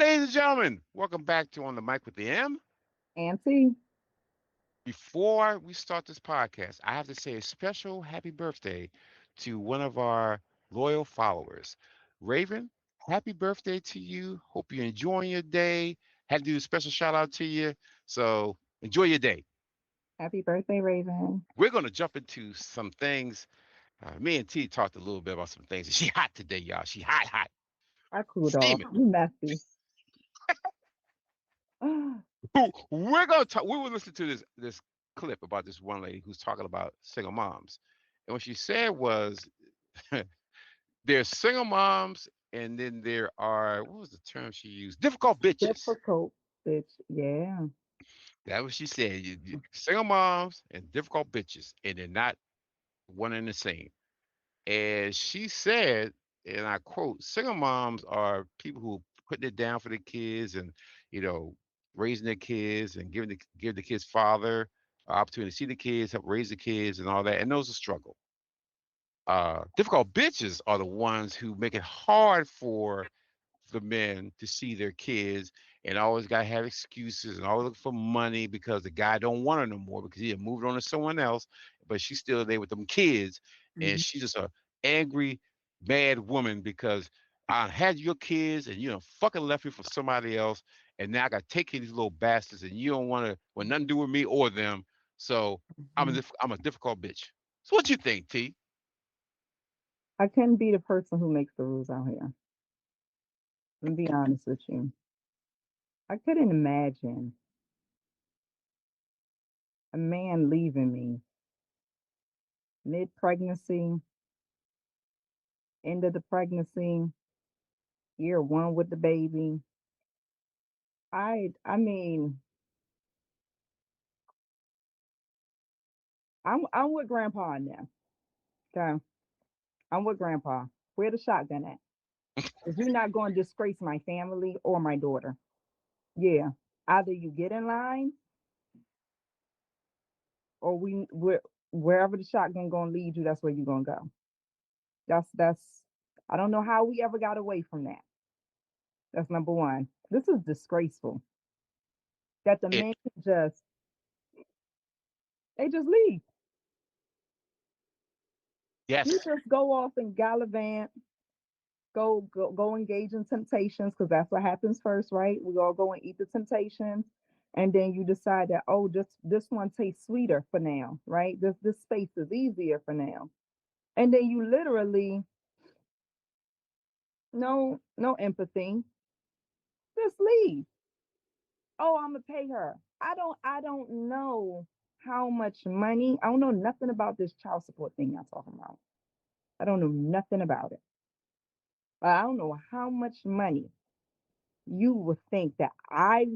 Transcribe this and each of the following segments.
Ladies and gentlemen, welcome back to On the Mic with the M. Auntie. Before we start this podcast, I have to say a special happy birthday to one of our loyal followers. Raven, happy birthday to you. Hope you're enjoying your day. Had to do a special shout out to you. So enjoy your day. Happy birthday, Raven. We're going to jump into some things. Me and T talked a little bit about some things. She hot today, y'all. She hot, hot, I cooled off. steaming. You messy. We're gonna talk. We will listen to this clip about this one lady who's talking about single moms, and what she said was, there's single moms, and then there are what was the term she used? Difficult bitches. Difficult, bitch. Yeah. That was she said. Single moms and difficult bitches, and they're not one and the same. And she said, and I quote, single moms are people who putting it down for the kids and, you know, raising their kids and give the kids father opportunity to see the kids, help raise the kids and all that. And those are struggle. Difficult bitches are the ones who make it hard for the men to see their kids and always gotta have excuses and always look for money because the guy don't want her no more because he had moved on to someone else, but she's still there with them kids, and Mhm. she's just a angry, mad woman because I had your kids and you know fucking left me for somebody else, and now I gotta take care of these little bastards, and you don't want to want nothing to do with me or them. So Mhm. I'm a difficult bitch. So what you think, T? I couldn't be the person who makes the rules out here. Let me be honest with you. I couldn't imagine a man leaving me mid pregnancy, end of the pregnancy, year one with the baby. I mean, I'm with grandpa now. Okay. I'm with grandpa. Where the shotgun at? Because you're not going to disgrace my family or my daughter. Yeah. Either you get in line or wherever the shotgun gonna lead you, that's where you're gonna go. That's I don't know how we ever got away from that. That's number one. This is disgraceful that the It men can just they just leave. You yes, just go off and gallivant, go engage in temptations because that's what happens first, right? We all go and eat the temptations, and then you decide that oh, this one tastes sweeter for now, right? This space is easier for now, and then you literally no empathy, just leave. Oh, I'm gonna pay her. I don't know how much money. I don't know nothing about this child support thing y'all talking about. I don't know nothing about it. But I don't know how much money you would think that I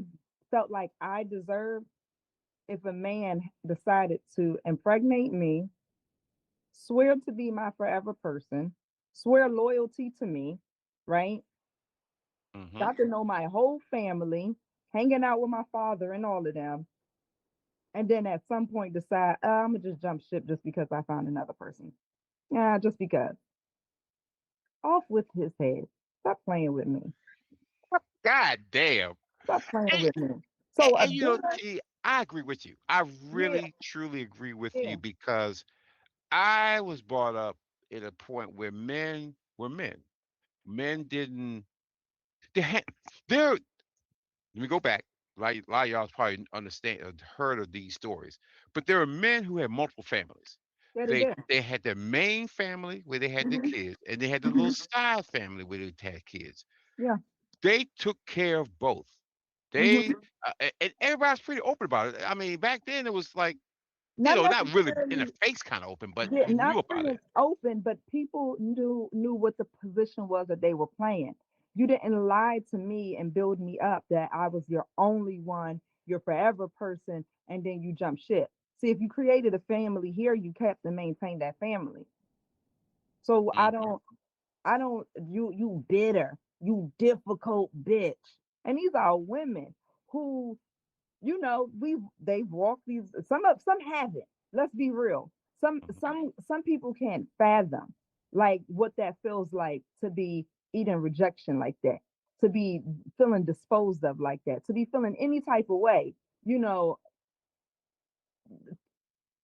felt like I deserved if a man decided to impregnate me, swear to be my forever person, swear loyalty to me, right? hmm Got to know my whole family, hanging out with my father and all of them, and then at some point decide I'm gonna just jump ship just because I found another person. Yeah, just because. Off with his head. Stop playing with me. God damn. Stop playing And, with me. So a you know, dinner, T, I agree with you. I yeah, really, truly agree with yeah, you because I was brought up at a point where men were men. Men didn't. They had, there. Let me go back. A lot of y'all probably understand, heard of these stories, but there are men who had multiple families. yeah, they They did. they had their main family where they had their Hmm. kids, and they had the little Hmm. side family where they had kids. Yeah. They took care of both. They Hmm. and everybody's pretty open about it. I mean, back then it was like, you Not know, not really in the necessarily, face kind of open, but yeah, you not knew about saying it. it's open, but people knew what the position was that they were playing. You didn't lie to me and build me up that I was your only one, your forever person, and then you jump ship. See, if you created a family here, you kept and maintained that family. So Hmm I don't, you bitter, you difficult bitch. And these are women who, they've walked these, some haven't. Let's be real. Some people can't fathom like what that feels like to be eating rejection like that. to be feeling disposed of like that, to be feeling any type of way, you know,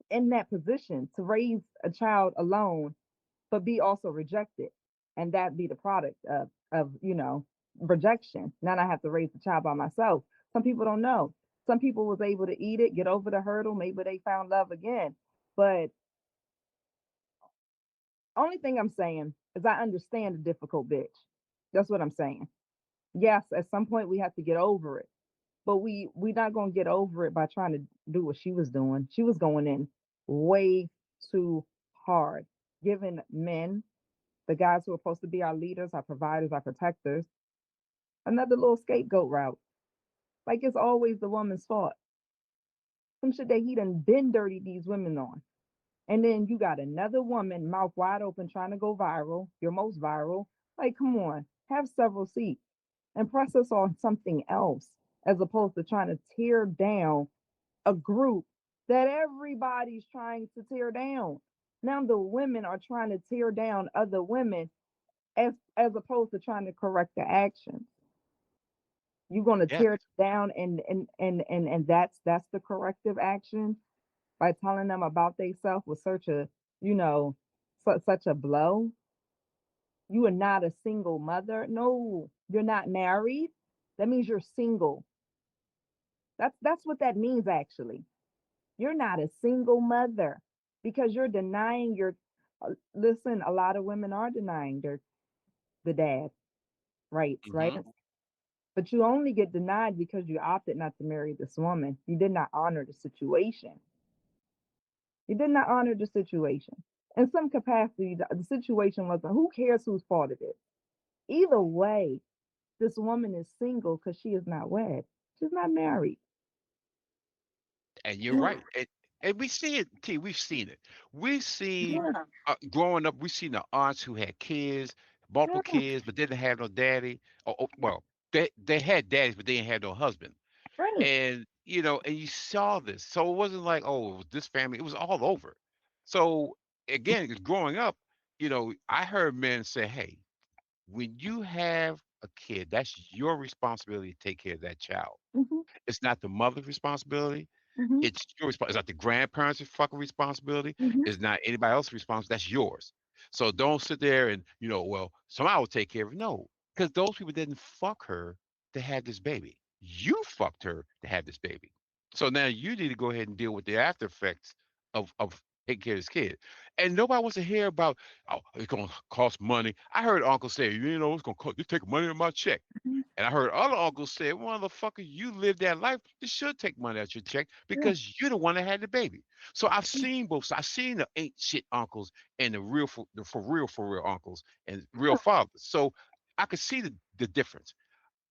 in that position to raise a child alone, but be also rejected. And that be the product of rejection. Now I have to raise the child by myself. Some people don't know. Some people was able to eat it, get over the hurdle. Maybe they found love again. But only thing I'm saying is I understand a difficult bitch. That's what I'm saying. Yes, at some point we have to get over it. But we not gonna get over it by trying to do what she was doing. She was going in way too hard, giving men, the guys who are supposed to be our leaders, our providers, our protectors, another little scapegoat route. Like it's always the woman's fault. Some shit that he done been dirty these women on. And then you got another woman, mouth wide open, trying to go viral, your most viral. Like, come on, have several seats and press us on something else as opposed to trying to tear down a group that everybody's trying to tear down. Now the women are trying to tear down other women as opposed to trying to correct the actions. You're gonna Yes. tear it down and that's the corrective action by telling them about themselves with such a such a blow. You are not a single mother. No, you're not married. That means you're single. That's what that means actually. You're not a single mother because you're denying your listen, a lot of women are denying the dad rights, right? Hmm. But you only get denied because you opted not to marry this woman. You did not honor the situation. You did not honor the situation. In some capacity, the situation wasn't, who cares whose fault it is? Either way, this woman is single because she is not wed. She's not married. And you're right. And we see it, T. We've seen it. We've seen Yeah, growing up. We've seen the aunts who had kids, multiple yeah, kids, but didn't have no daddy. Well, they had daddies, but they didn't have no husband. right. And and you saw this, so it wasn't like, oh, it was this family. It was all over. So again, 'cause growing up, I heard men say, "Hey, when you have a kid, that's your responsibility to take care of that child. Hmm. It's not the mother's responsibility. Hmm. It's your It's not the grandparents' fucking responsibility. Hmm. It's not anybody else's responsibility. That's yours. So don't sit there and, well, somebody will take care of it. No, because those people didn't fuck her to have this baby. You fucked her to have this baby. So now you need to go ahead and deal with the after effects of taking care of this kid. And nobody wants to hear about, oh, it's gonna cost money. I heard Uncle say, it's gonna cost, you take money in my check. And I heard other uncles say, motherfucker, you live that life. You should take money out your check Yeah. because you're the one that had the baby. So I've seen both. I've seen the ain't shit uncles and the for real uncles and real fathers. So I could see the difference.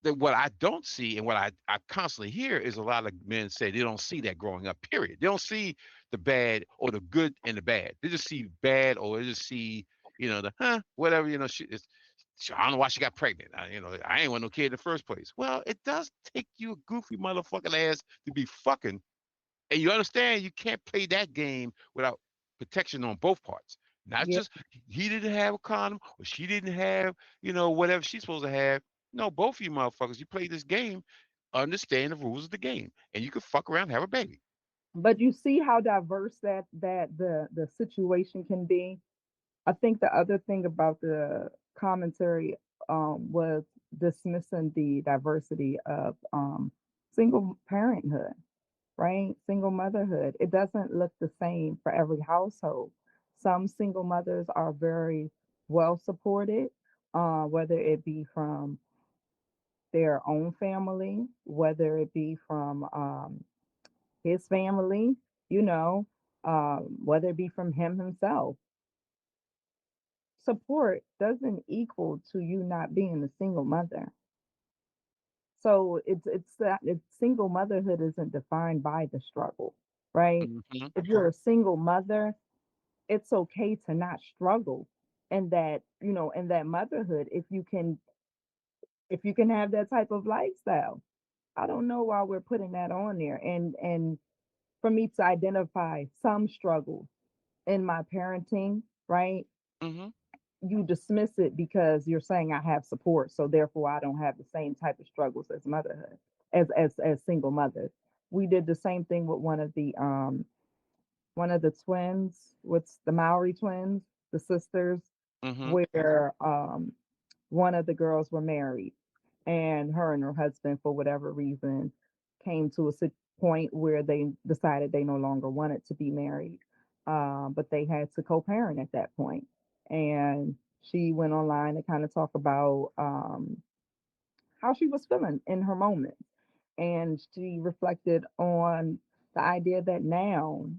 That what I don't see and what I constantly hear is a lot of men say they don't see that growing up, period. They don't see the bad or the good and the bad. They just see bad or they just see, the whatever, I don't know why she got pregnant. I ain't want no kid in the first place. Well, it does take you a goofy motherfucking ass to be fucking, and you understand you can't play that game without protection on both parts. Not Yeah. just he didn't have a condom or she didn't have, whatever she's supposed to have. No, both of you motherfuckers, you play this game, understand the rules of the game, and you can fuck around and have a baby. But you see how diverse that the situation can be. I think the other thing about the commentary was dismissing the diversity of single parenthood, right? Single motherhood. It doesn't look the same for every household. Some single mothers are very well supported, whether it be from their own family, whether it be from his family, you know, whether it be from him himself. Support doesn't equal to you not being a single mother. So it's that it's single motherhood isn't defined by the struggle, right? Hmm. If you're a single mother, it's okay to not struggle and that, in that motherhood, if you can have that type of lifestyle. I don't know why we're putting that on there. And for me to identify some struggles in my parenting, right? Hmm. you dismiss it because you're saying I have support, so therefore I don't have the same type of struggles as motherhood, as single mothers. We did the same thing with one of the twins, with the Maori twins, the sisters, Mhm. where one of the girls were married, and her and her husband, for whatever reason, came to a point where they decided they no longer wanted to be married, but they had to co-parent at that point. And she went online to kind of talk about how she was feeling in her moment, and she reflected on the idea that now,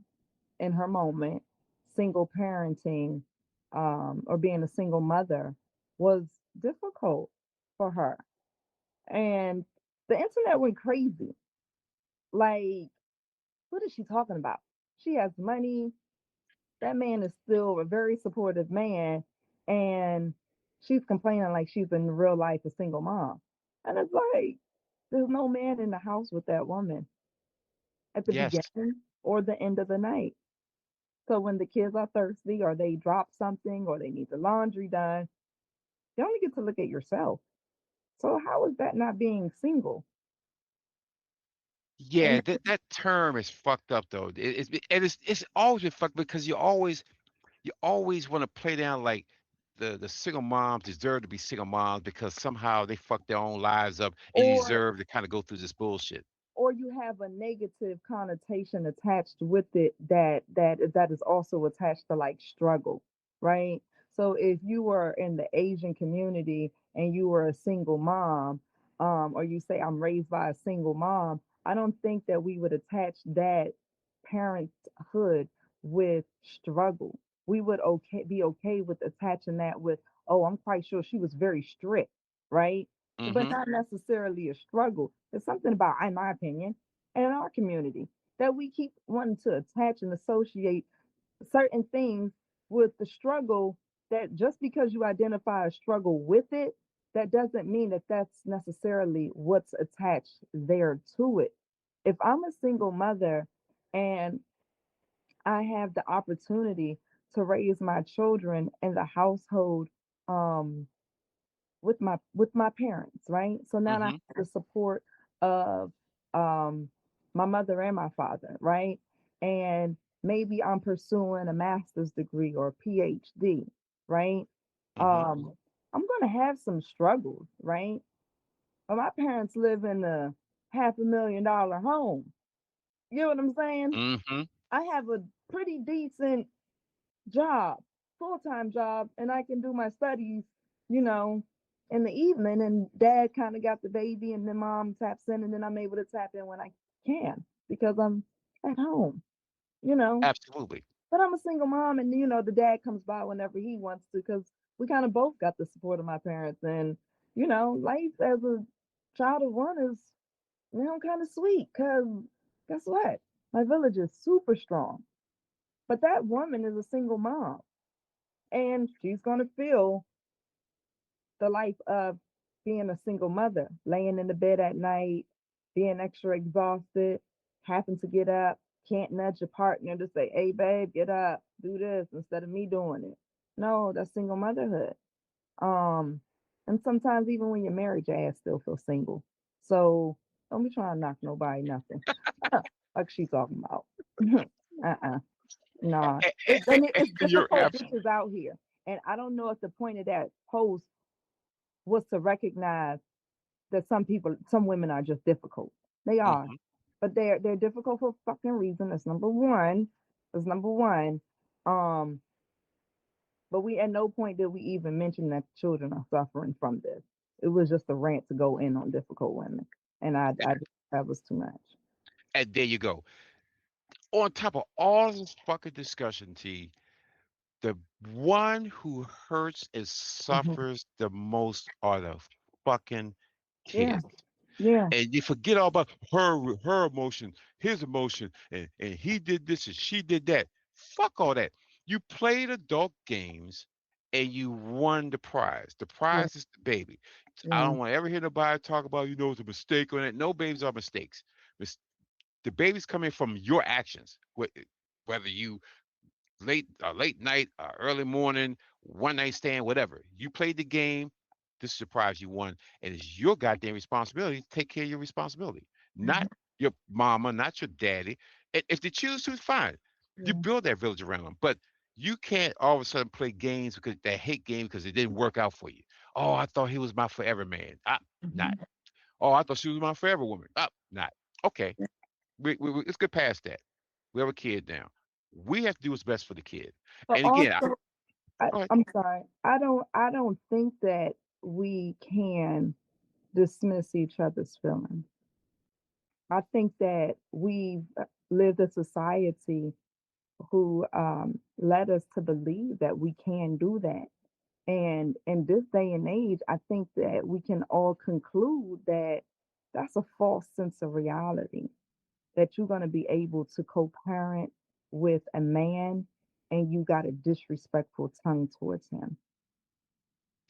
in her moment, single parenting, or being a single mother was difficult for her. And the internet went crazy. Like, what is she talking about? She has money. That man is still a very supportive man. And she's complaining like she's in real life a single mom. And it's like, there's no man in the house with that woman at the Yes. beginning or the end of the night. So when the kids are thirsty or they drop something or they need the laundry done, you only get to look at yourself. So how is that not being single? And Yeah, that term is fucked up though. It's always been fucked because you always want to play down like the single moms deserve to be single moms because somehow they fuck their own lives up and you or deserve to kind of go through this bullshit. or you have a negative connotation attached with it, that is also attached to like struggle, right? So if you were in the Asian community and you were a single mom, or you say I'm raised by a single mom, I don't think that we would attach that parenthood with struggle. We would be okay with attaching that with, oh, I'm quite sure she was very strict, right? But Mhm. not necessarily a struggle. There's something about, in my opinion, and in our community, that we keep wanting to attach and associate certain things with the struggle, that just because you identify a struggle with it, that doesn't mean that that's necessarily what's attached there to it. If I'm a single mother and I have the opportunity to raise my children in the household, um, with my parents, right? So now I Mhm. have the support of um my mother and my father, right? And maybe I'm pursuing a master's degree or a PhD, right? Mhm. Um I'm gonna have some struggles, right? But my parents live in a $500,000 home. You know what I'm saying? Mhm. I have a pretty decent job, full-time job, and I can do my studies, you know, in the evening. And dad kind of got the baby, and then mom taps in, and then I'm able to tap in when I can because I'm at home, you know. Absolutely. But I'm a single mom, and the dad comes by whenever he wants to because we kind of both got the support of my parents. And life as a child of one is, kind of sweet because guess what? My village is super strong. But that woman is a single mom, and she's going to feel the life of being a single mother, laying in the bed at night, being extra exhausted, having to get up, can't nudge your partner to say, hey, babe, get up, do this instead of me doing it. No, that's single motherhood. Um, and sometimes even when you're married, your ass still feels single. So don't be trying to knock nobody nothing. Like she's talking about. uh-uh. Nah. It's You're difficult absolutely. bitches out here. And I don't know if the point of that post was to recognize that some women are just difficult. They are, Mhm. but they're difficult for a fucking reason. That's number one. That's number one. Um, but we at no point did we even mention that children are suffering from this. It was just a rant to go in on difficult women, and I that was too much. And there you go. On top of all this fucking discussion, T, the one who hurts and Hmm. suffers the most are the fucking Yeah, kids. yeah, And you forget all about her emotion, his emotion, and he did this and she did that. Fuck all that. You played adult games and you won the prize. The yeah, prize is the baby. I yeah, don't want to ever hear nobody talk about, it's a mistake on it. No babies are mistakes. The baby's coming from your actions. Whether you late night, early morning, one night stand, whatever. You played the game. This surprise you won, and it's your goddamn responsibility to take care of your responsibility, not Mhm. your mama, not your daddy. And if they choose to, fine. You Yeah. build that village around them, but you can't all of a sudden play games because they hate games because it didn't work out for you. Oh, I thought he was my forever man. Not. Mhm. Oh, I thought she was my forever woman. Not. Okay, let's get past that. We have a kid now. We have to do what's best for the kid. But And again, also, go ahead. I'm sorry. I don't think that we can dismiss each other's feelings. I think that we've lived a society who led us to believe that we can do that. And in this day and age, I think that we can all conclude that that's a false sense of reality, that you're going to be able to co parent with a man and you got a disrespectful tongue towards him.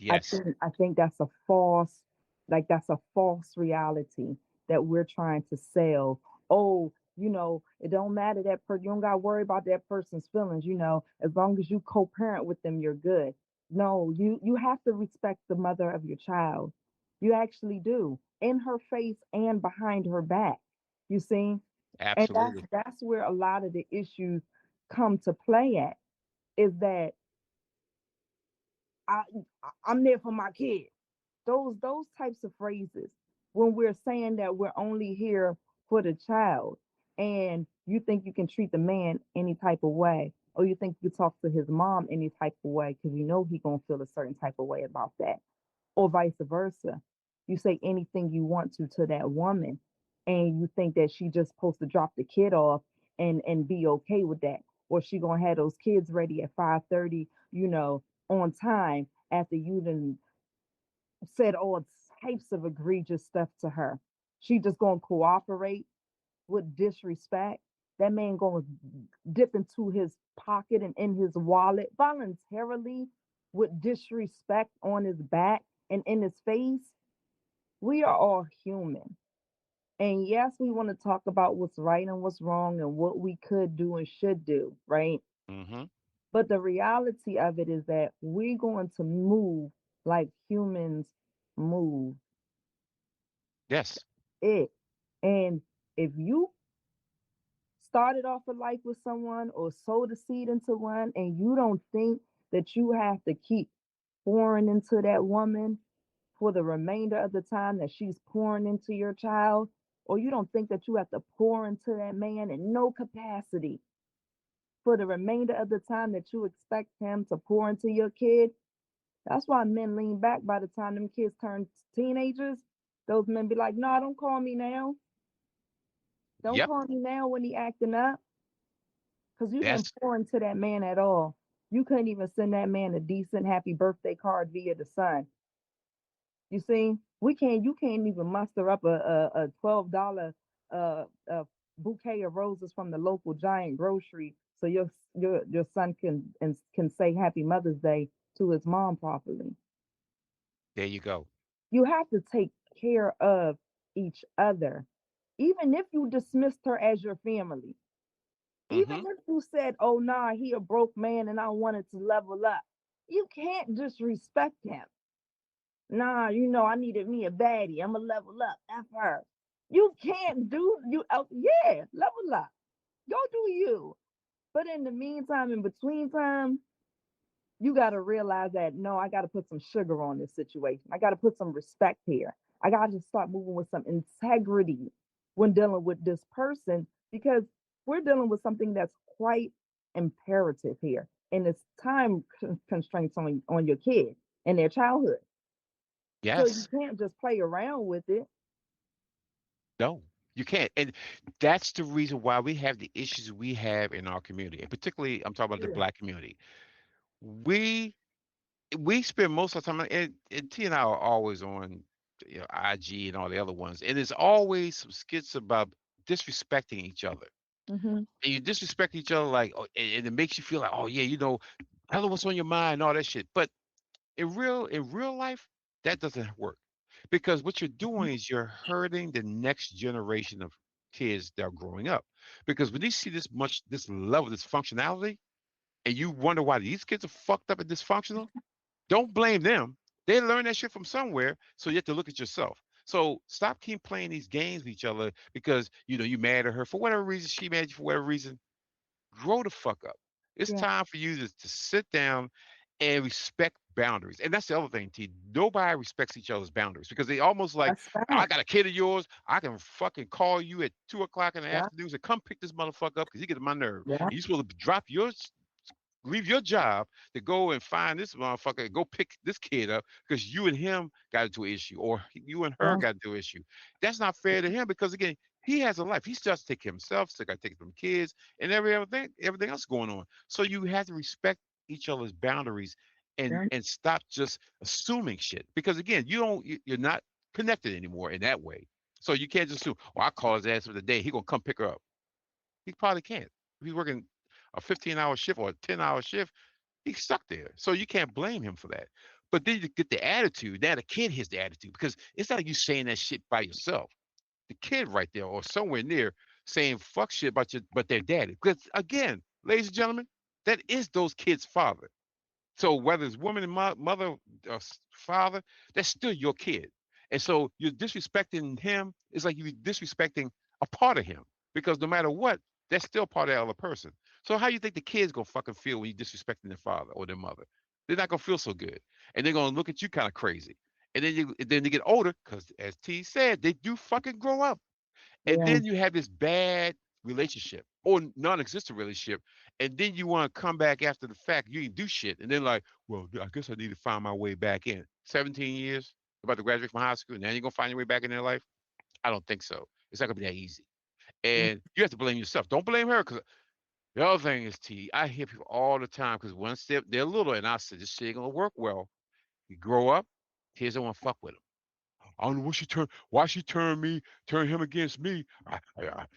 I Yes, think I think that's a false, like that's a false reality that we're trying to sell. Oh, it don't matter that you don't gotta worry about that person's feelings, as long as you co-parent with them, you're good. No, you have to respect the mother of your child. You actually do. In her face and behind her back. You see? And that's absolutely. that's where a lot of the issues come to play at, is that I I'm there for my kid. Those types of phrases, when we're saying that we're only here for the child, and you think you can treat the man any type of way, or you think you talk to his mom any type of way because you know he gonna feel a certain type of way about that, or vice versa. You say anything you want to that woman, and you think that she just supposed to drop the kid off and be okay with that, or she gonna have those kids ready at 5:30, on time, after you done said all types of egregious stuff to her. She just gonna cooperate with disrespect. That man gonna dip into his pocket and in his wallet voluntarily with disrespect on his back and in his face. We are all human. And yes, we want to talk about what's right and what's wrong and what we could do and should do, right? Hmm. But the reality of it is that we're going to move like humans move. Yes. It. And if you started off a life with someone or sowed a seed into one, and you don't think that you have to keep pouring into that woman for the remainder of the time that she's pouring into your child, or you don't think that you have to pour into that man in no capacity for the remainder of the time that you expect him to pour into your kid, that's why men lean back by the time them kids turn teenagers. Those men be like, "No, don't call me now. Don't Yep. call me now when he acting up." Because you didn't That's pour into that man at all. You couldn't even send that man a decent happy birthday card via the sun. You see, you can't even muster up a $12 bouquet of roses from the local giant grocery so your son can say Happy Mother's Day to his mom properly. there you go. You have to take care of each other, even if you dismissed her as your family. Even Hmm. if you said, "Oh nah, he a broke man and I wanted to level up," you can't disrespect him. Nah, I needed me a baddie. I'ma level up. F her. You can't do you. Yeah, level up. Go do you. But in the meantime, in between time, you got to realize that no, I got to put some sugar on this situation. I got to put some respect here. I got to start moving with some integrity when dealing with this person, because we're dealing with something that's quite imperative here. And it's time constraints on your kid and their childhood. So you Yes. can't just play around with it. No, you can't. And that's the reason why we have the issues we have in our community. And particularly, I'm talking about the Yeah. black community. We we spend most of the time, and T and I are always on, IG and all the other ones, and there's always some skits about disrespecting each other. Hmm. And you disrespect each other like, oh, and it makes you feel like, oh yeah, tell her what's on your mind, all that shit. But in real life, that doesn't work, because what you're doing is you're hurting the next generation of kids that are growing up. Because when they see this level, this functionality, and you wonder why these kids are fucked up and dysfunctional, don't blame them. They learned that shit from somewhere, so you have to look at yourself. So stop keep playing these games with each other because you mad at her for whatever reason, she mad at you for whatever reason. Grow the fuck up. It's Yeah. time for you to sit down and respect boundaries. And that's the other thing, T. Nobody respects each other's boundaries because they almost like, That's I fact. got a kid of yours. I can fucking call you at 2 o'clock in the Yeah. afternoon and say, come pick this motherfucker up because he gets on my nerve. Yeah. And you're supposed to drop your leave your job to go and find this motherfucker and go pick this kid up because you and him got into an issue or you and her Yeah. got into an issue. That's not fair to him because again, he has a life. He still has to take care of himself, still got to take care of them kids and everything else going on. So you have to respect each other's boundaries Yeah. and stop just assuming shit. Because again, you're not connected anymore in that way. So you can't just assume, I call his ass for the day, he gonna come pick her up. He probably can't. If he's working a 15-hour shift or a 10-hour shift, he's stuck there. So you can't blame him for that. But then you get the attitude. Now the kid has the attitude because it's not like you saying that shit by yourself. The kid right there or somewhere near saying fuck shit about but their daddy. Because again, ladies and gentlemen, that is those kids' father. So whether it's woman and mother or father, that's still your kid. And so you're disrespecting him. It's like you're disrespecting a part of him because no matter what, that's still part of the other person. So how you think the kids gonna fucking feel when you disrespecting their father or their mother? They're not gonna feel so good, and they're gonna look at you kind of crazy. And then they get older because, as T said, they do fucking grow up. And Yeah. then you have this bad relationship or non-existent relationship, and then you want to come back after the fact. You didn't do shit, and then like, well, I guess I need to find my way back in. 17 years, about to graduate from high school, and now you're gonna find your way back in their life. I don't think so. It's not gonna be that easy, Mm. and you have to blame yourself. Don't blame her because the other thing is, T. I hear people all the time because once they're little, and I said this shit ain't gonna work well. You grow up, kids don't want to fuck with them. I don't know what why she turn him against me.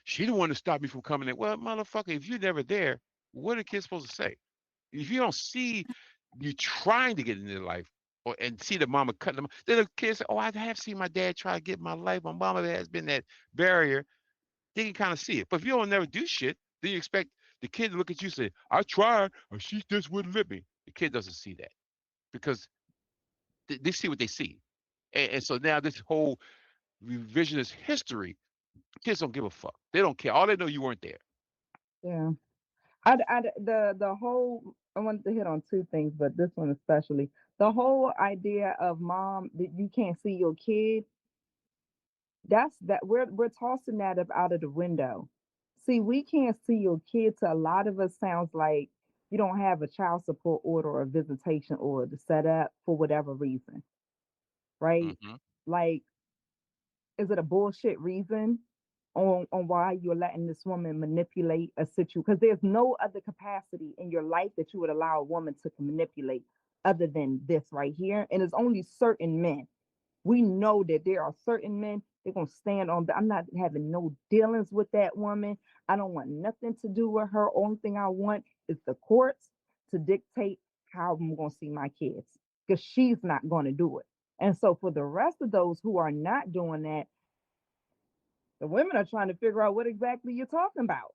She the one to stop me from coming in. Well, motherfucker, if you're never there, what are the kids supposed to say? If you don't see you trying to get into their life and see the mama cutting them, then the kids say, oh, I have seen my dad try to get in my life. My mama has been that barrier. They can kind of see it. But if you don't never do shit, then you expect the kid to look at you and say, I tried, or she just wouldn't let me. The kid doesn't see that because they see what they see. And so now this whole revisionist history. Kids don't give a fuck. They don't care. All they know you weren't there. Yeah. The whole I wanted to hit on two things, but this one especially. The whole idea of mom that you can't see your kid, we're tossing that up out of the window. See, we can't see your kid to a lot of us sounds like you don't have a child support order or a visitation order to set up for whatever reason, right? Hmm. Like, is it a bullshit reason on why you're letting this woman manipulate a situation? Because there's no other capacity in your life that you would allow a woman to manipulate other than this right here. And it's only certain men. We know that there are certain men they're gonna stand on. I'm not having no dealings with that woman. I don't want nothing to do with her. Only thing I want is the courts to dictate how I'm gonna see my kids because she's not gonna do it. And so for the rest of those who are not doing that, the women are trying to figure out what exactly you're talking about.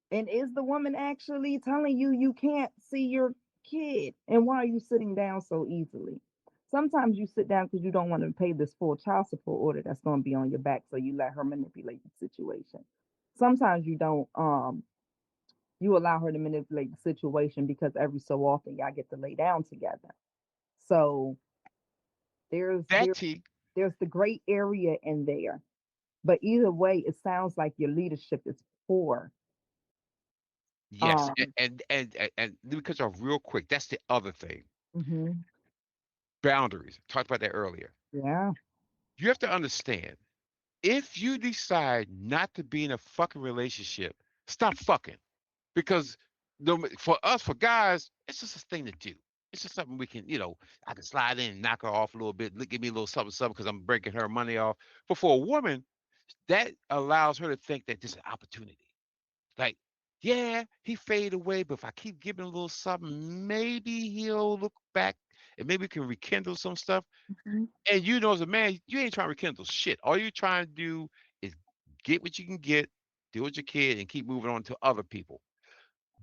And is the woman actually telling you you can't see your kid? And why are you sitting down so easily? Sometimes you sit down because you don't want to pay this full child support order that's going to be on your back, so you let her manipulate the situation. Sometimes you don't. You allow her to manipulate the situation because every so often y'all get to lay down together. So there's That there T, there's the gray area in there. But either way, it sounds like your leadership is poor. yes, Um, and because of real quick, that's the other thing. mhm, Boundaries. Talked about that earlier. yeah. You have to understand if you decide not to be in a fucking relationship, stop fucking. Because for us, for guys, it's just a thing to do. It's just something we can, I can slide in and knock her off a little bit, give me a little something, something, because I'm breaking her money off. But for a woman, that allows her to think that this is an opportunity. Like, yeah, he fade away, but if I keep giving a little something, maybe he'll look back and maybe we can rekindle some stuff. Mhm. And as a man, you ain't trying to rekindle shit. All you're trying to do is get what you can get, deal with your kid, and keep moving on to other people.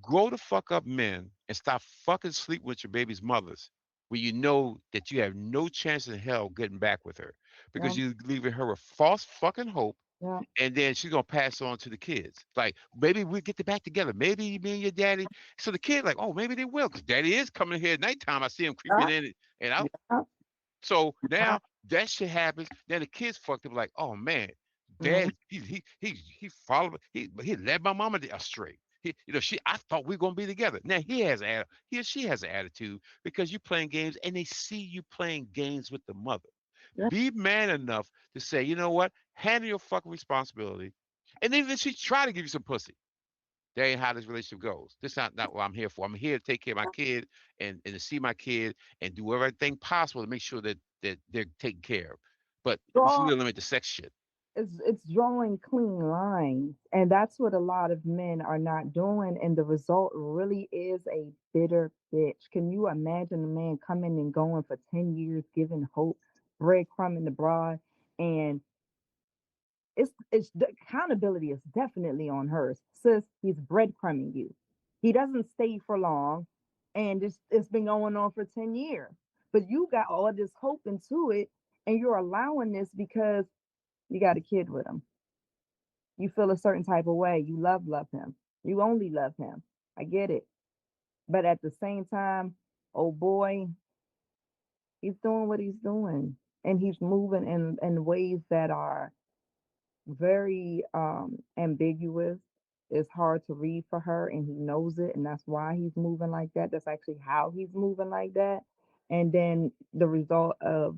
Grow the fuck up, men, and stop fucking sleep with your baby's mothers when you know that you have no chance in hell getting back with her Yeah. because you're leaving her a false fucking hope, Yeah. and then she's gonna pass on to the kids. Like maybe we get back together. Maybe me and your daddy. So the kid like, oh, maybe they will, because daddy is coming here at nighttime. I see him creeping Yeah. in and out. Yeah. So Yeah. now that shit happens. Then the kids fucked up like, oh man, Mhm. dad, he followed he led my mama astray. She I thought we were gonna be together. Now he or she has an attitude because you playing games and they see you playing games with the mother. Yeah. Be man enough to say, you know what, handle your fucking responsibility. And even if she try to give you some pussy, that ain't how this relationship goes. This not what I'm here for. I'm here to take care of my kid and to see my kid and do everything possible to make sure that they're taken care of. But we should Draw limit the sex shit. it's drawing clean lines, and that's what a lot of men are not doing, and the result really is a bitter bitch. Can you imagine a man coming and going for 10 years giving hope, breadcrumbing the broad, and it's the accountability is definitely on hers. Sis, he's breadcrumbing you. He doesn't stay for long, and it's been going on for 10 years. But you got all this hope into it, and you're allowing this because you got a kid with him. You feel a certain type of way. You love him. You only love him. I get it. But at the same time, oh boy, he's doing what he's doing. And he's moving in ways that are very ambiguous. It's hard to read for her, and he knows it, and that's why he's moving like that. That's actually how he's moving like that. And then the result of,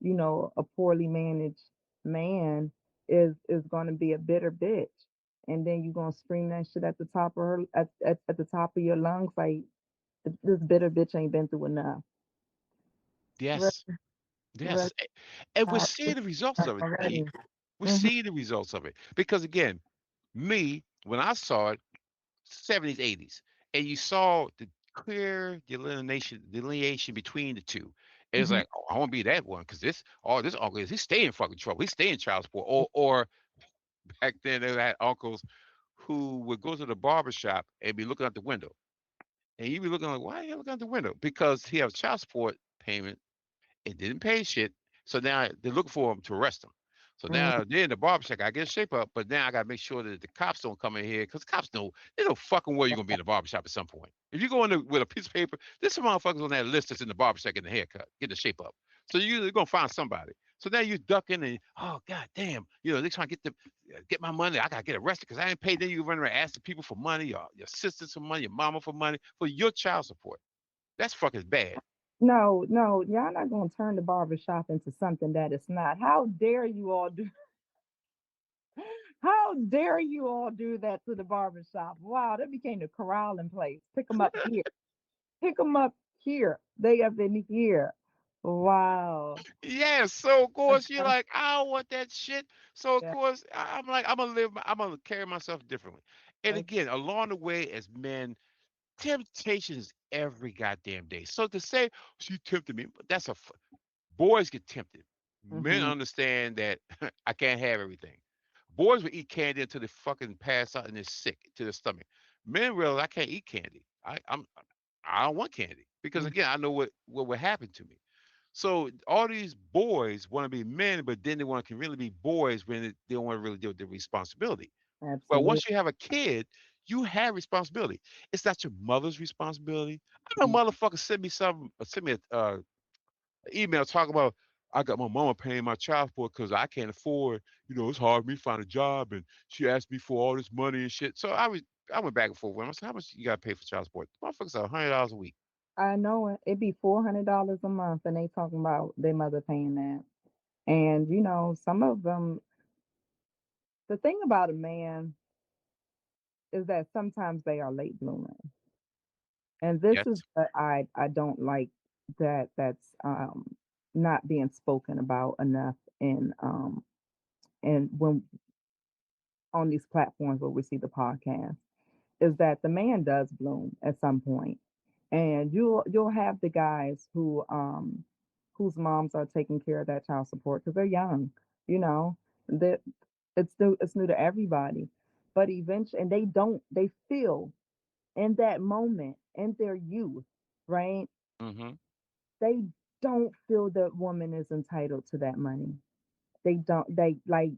a poorly managed man is going to be a bitter bitch. And then you're going to scream that shit at the top of her at the top of your lungs like this bitter bitch ain't been through enough. Really, Yes. really Yes. And we're not seeing the results of it, already. E. We're Hmm. seeing the results of it. Because again, me, when I saw it, 70s, 80s, and you saw the clear delineation between the two. And it's Hmm. like, oh, I want to be that one because this uncle is, he stay in fucking trouble. He stay in child support. Or back then they had uncles who would go to the barber shop and be looking out the window. And you'd be looking like, why are you looking out the window? Because he has child support payment and didn't pay shit. So now they're looking for him to arrest him. So now they're in the barbershop. I get shape up, but now I gotta make sure that the cops don't come in here because cops know they know fucking well you're gonna be in the barbershop at some point. If you go in there with a piece of paper, there's some motherfuckers on that list that's in the barbershop getting a haircut, getting the shape up. So you're gonna find somebody. So now you ducking and oh god damn, they're trying to get my money. I gotta get arrested because I ain't paid. Then you run around asking people for money, your sisters for money, your mama for money for your child support. That's fucking bad. No, no, y'all not gonna turn the barbershop into something that it's not. How dare you all do how dare you all do that to the barbershop? Wow, that became the corralling place. Pick them up here. Pick them up here. They up in here. Wow. Yes, so of course you're like, I don't want that shit. So of Yeah. course I'm like, I'm gonna carry myself differently. And again, along the way as men, temptation is every goddamn day. So to say she tempted me, boys get tempted. Men Mm-hmm. understand that I can't have everything. Boys will eat candy until they fucking pass out and they're sick to their stomach. Men realize I can't eat candy. I don't want candy because again I know what would happen to me. So all these boys want to be men, but then they want to really be boys when they don't want to really deal with their responsibility. Well, Absolutely. once you have a kid, you have responsibility. It's not your mother's responsibility. I know motherfucker send me a email talking about I got my mama paying my child support because I can't afford. It's hard for me to find a job, and she asked me for all this money and shit. So I went back and forth with him. I said, how much you got to pay for child support? Motherfuckers are $100 a week. I know it. It'd be $400 a month, and they talking about their mother paying that. And some of them. The thing about a man is that sometimes they are late bloomers. And this Yes, is what I don't like that's not being spoken about enough in and when on these platforms where we see the podcast is that the man does bloom at some point. And you'll have the guys whose moms are taking care of that child support because they're young, you know. That it's new to everybody. But eventually and they feel in that moment in their youth, right? Mhm. They don't feel that woman is entitled to that money. They don't. They like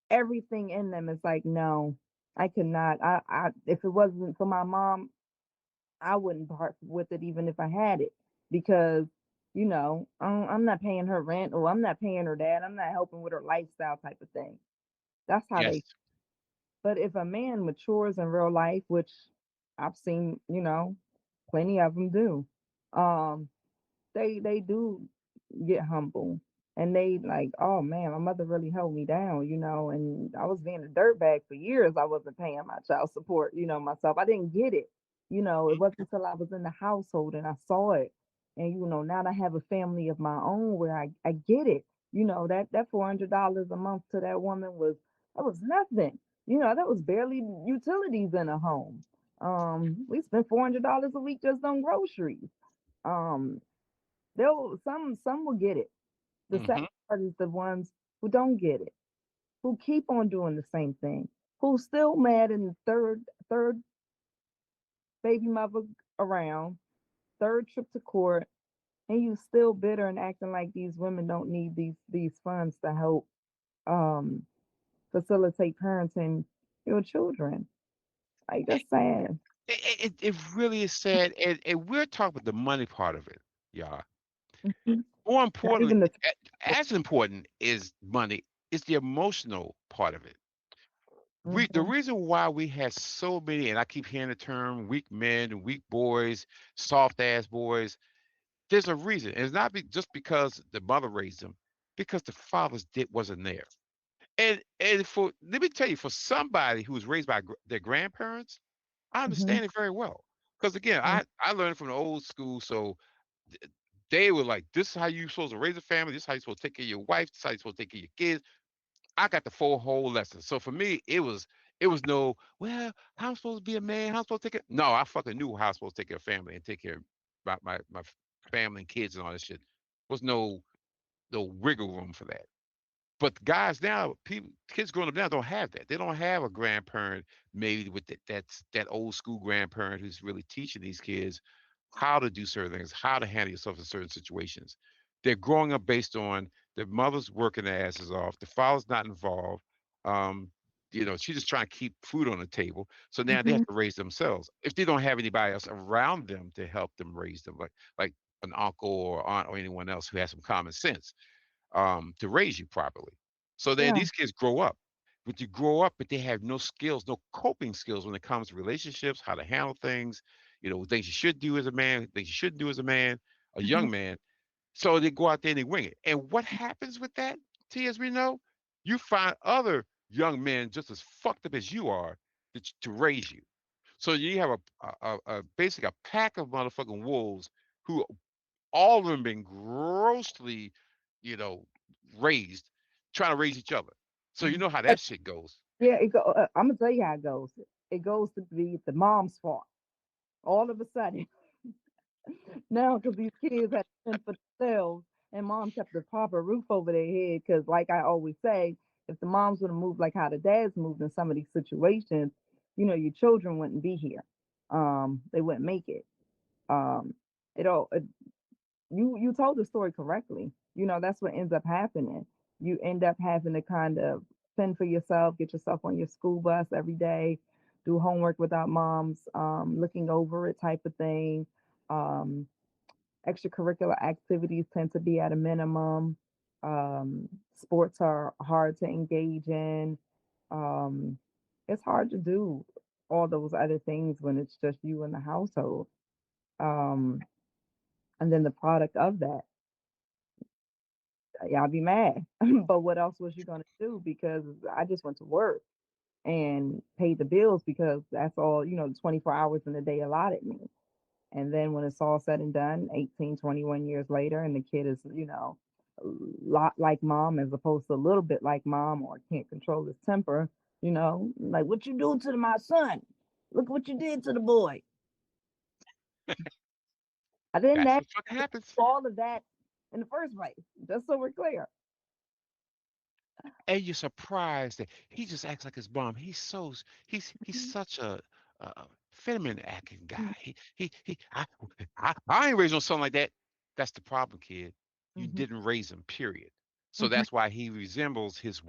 everything in them is like, no, I cannot. If it wasn't for my mom, I wouldn't part with it even if I had it because, I'm not paying her rent or I'm not paying her dad. I'm not helping with her lifestyle type of thing. That's how Yes. they. But if a man matures in real life, which I've seen, plenty of them do, um, they do get humble and they like, oh man, my mother really held me down, and I was being a dirtbag for years. I wasn't paying my child support, myself. I didn't get it. It wasn't until I was in the household and I saw it. And now I have a family of my own where I get it. That $400 a month to that woman was nothing. That was barely utilities in a home. We spent $400 a week just on groceries. Um, They'll some will get it. The sad Mhm. part is the ones who don't get it, who keep on doing the same thing, who's still mad in the third baby mother around, third trip to court, and you still bitter and acting like these women don't need these funds to help um facilitate parenting your children. Like It, that's sad. it really is sad, and we're talking about the money part of it, y'all. Mhm. More Not importantly, even the as important is money is the emotional part of it. The hmm reason why we had so many, and I keep hearing the term weak men, weak boys, soft ass boys. There's a reason. It's not just because the mother raised them, because the fathers did wasn't there. And for let me tell you, for somebody who was raised by their grandparents, I hmm understand it very well. Because again, hmm I learned from the old school, so they were like, "This is how you supposed to raise a family. This is how you supposed to take care of your wife. This is how you supposed to take care of your kids." I got the full whole lesson. So for me, it was no, well, how I'm supposed to be a man, how I'm supposed to take it. No, I fucking knew how I was supposed to take care of family and take care of my family and kids and all this shit. Was no wiggle room for that. But guys now, kids growing up now don't have that. They don't have a grandparent maybe with that old school grandparent who's really teaching these kids how to do certain things, how to handle yourself in certain situations. They're growing up based on their mother's working their asses off, the father's not involved. Um, she's just trying to keep food on the table. So now they hmm have to raise themselves. If they don't have anybody else around them to help them raise them, like an uncle or aunt or anyone else who has some common sense to raise you properly. So then Yeah. these kids grow up. But you grow up, but they have no skills, no coping skills when it comes to relationships, how to handle things, things you should do as a man, things you shouldn't do as a man, a hmm young man. So they go out there and they wing it. And what happens with that, T, as we know, you find other young men just as fucked up as you are to raise you. So you have a basically a pack of motherfucking wolves who all of them been grossly, you know, raised, trying to raise each other. So you know how that shit goes. Yeah, I'm gonna tell you how it goes. It goes to be the mom's fault all of a sudden now because these kids had to fend for themselves, and mom kept the proper roof over their head. Because, like I always say, if the moms would have moved like how the dads moved in some of these situations, your children wouldn't be here. They wouldn't make it. Um, it all you told the story correctly. That's what ends up happening. You end up having to kind of fend for yourself, get yourself on your school bus every day, do homework without mom's looking over it type of thing. Um, Extracurricular activities tend to be at a minimum. Sports are hard to engage in. Um, it's hard to do all those other things when it's just you in the household. Um, and then the product of that, y'all be mad. But what else was you gonna do? Because I just went to work and paid the bills because that's all, the 24 hours in the day allotted me. And then when it's all said and done, 18, 21 years later, and the kid is, a lot like mom as opposed to a little bit like mom or can't control his temper, like what you do to my son? Look what you did to the boy. I didn't That's ask what fucking happens. for all of that in the first place, just so we're clear. And you're surprised that he just acts like his mom. He's such a feminine acting guy. I ain't raised on something like that. That's the problem, kid. You Mm-hmm. didn't raise him, period. So Hmm. that's why he resembles his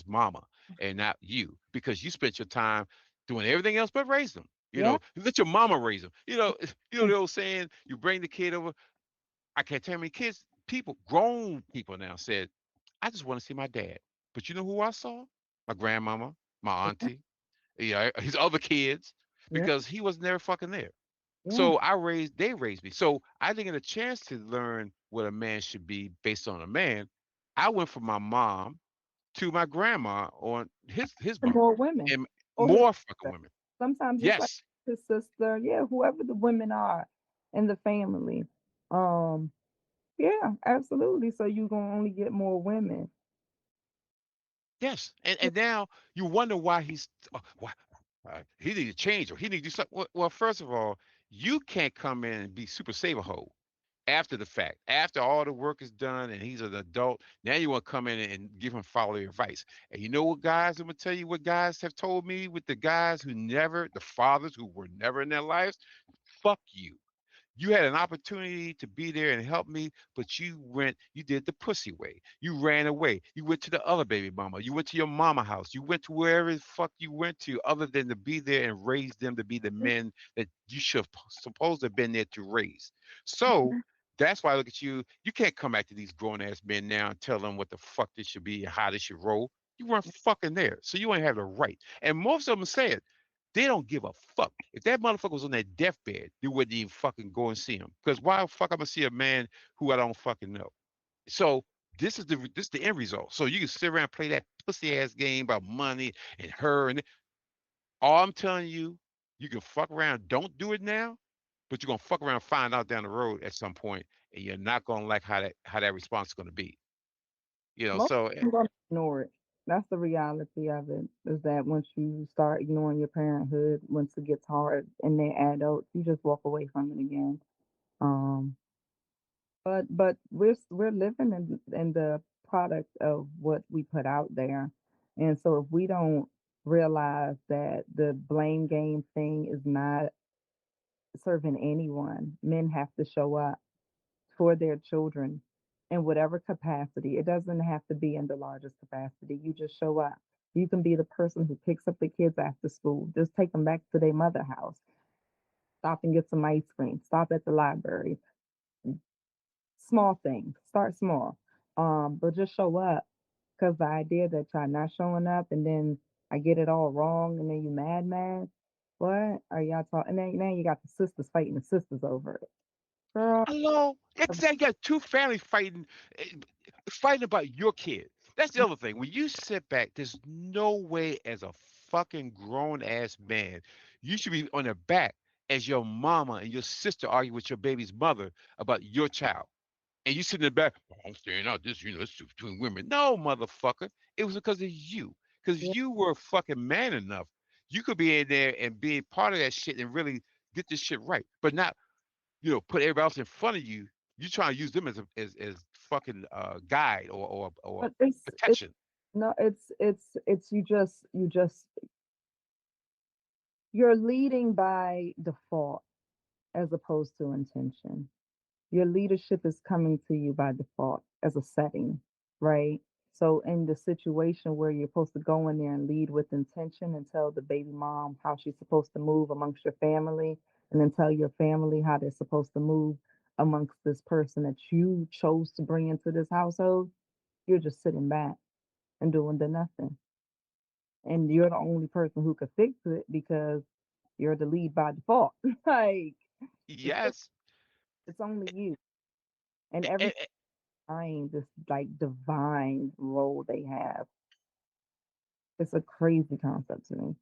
mama and not you, because you spent your time doing everything else but raising him. Yeah. You let your mama raise him. The old saying, you bring the kid over. I can't tell how many kids, people, grown people now said, I just want to see my dad. But you know who I saw? My grandmama, my auntie, his other kids, Yeah. because he was never fucking there. Yeah. So they raised me. So I didn't get a chance to learn what a man should be based on a man. I went from my mom to my grandma on his And mama more women and or his more fucking sister. women. Sometimes it's like Yes, his sister. Yeah, whoever the women are in the family. Um. Yeah, absolutely. So you gonna only get more women. yes. And now you wonder why why he need to change or he need to do something. Well, first of all, you can't come in and be super saver hoe after the fact, after all the work is done and he's an adult. Now you want to come in and give him follow advice. And you know what, guys? I'm gonna tell you what guys have told me with the guys who never, the fathers who were never in their lives. Fuck you. You had an opportunity to be there and help me, but you did the pussy way. You ran away. You went to the other baby mama. You went to your mama house. You went to wherever the fuck you went to, other than to be there and raise them to be the men that you should have supposed to have been there to raise. So that's why I look at you. You can't come back to these grown ass men now and tell them what the fuck they should be and how they should roll. You weren't fucking there. So you ain't have the right. And most of them say it. They don't give a fuck. If that motherfucker was on that deathbed, they wouldn't even fucking go and see him. Because why the fuck I'm gonna see a man who I don't fucking know? So this is the end result. So you can sit around and play that pussy ass game about money and her and all I'm telling you, you can fuck around. Don't do it now, but you're gonna fuck around and find out down the road at some point, and you're not gonna like how that response is gonna be. Most So people gonna ignore it. That's the reality of it. Is that once you start ignoring your parenthood, once it gets hard and they're adults, you just walk away from it again. Um, but we're living in the product of what we put out there, and so if we don't realize that the blame game thing is not serving anyone, men have to show up for their children in whatever capacity. It doesn't have to be in the largest capacity. You just show up. You can be the person who picks up the kids after school. Just take them back to their mother house. Stop and get some ice cream. Stop at the library. Small things. Start small. But just show up. Because the idea that y'all not showing up and then I get it all wrong and then you mad. What are y'all talking? And then now you got the sisters fighting the sisters over it. Girl, hello, exactly. You got two families eh, fighting about your kid. That's the other thing. When you sit back, there's no way as a fucking grown ass man you should be on the back as your mama and your sister argue with your baby's mother about your child. And you sit in the back, "Oh, I'm staring out this, it's between women. No, motherfucker. It was because of you. yeah. Because you were fucking man enough. You could be in there and be part of that shit and really get this shit right. But not put everybody else in front of you. You trying to use them as fucking guide or But it's protection. no, it's you're leading by default as opposed to intention. Your leadership is coming to you by default as a setting, right? So in the situation where you're supposed to go in there and lead with intention and tell the baby mom how she's supposed to move amongst your family, and then tell your family how they're supposed to move amongst this person that you chose to bring into this household, you're just sitting back and doing the nothing. And you're the only person who could fix it because you're the lead by default. Like it's Yes. it's only you. And And, every time this like divine role they have. It's a crazy concept to me.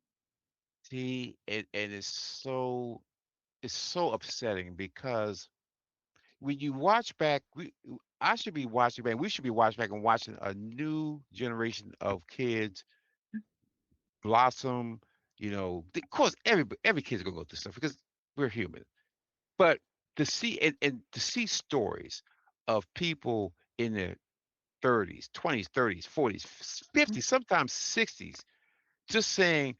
see, and it's so upsetting because when you watch back, I should be watching back. We should be watching back and watching a new generation of kids blossom. Of course, every kid's gonna go through stuff because we're human. But to see stories of people in their 30s, 20s, 30s, 40s, 50s, sometimes 60s, just saying,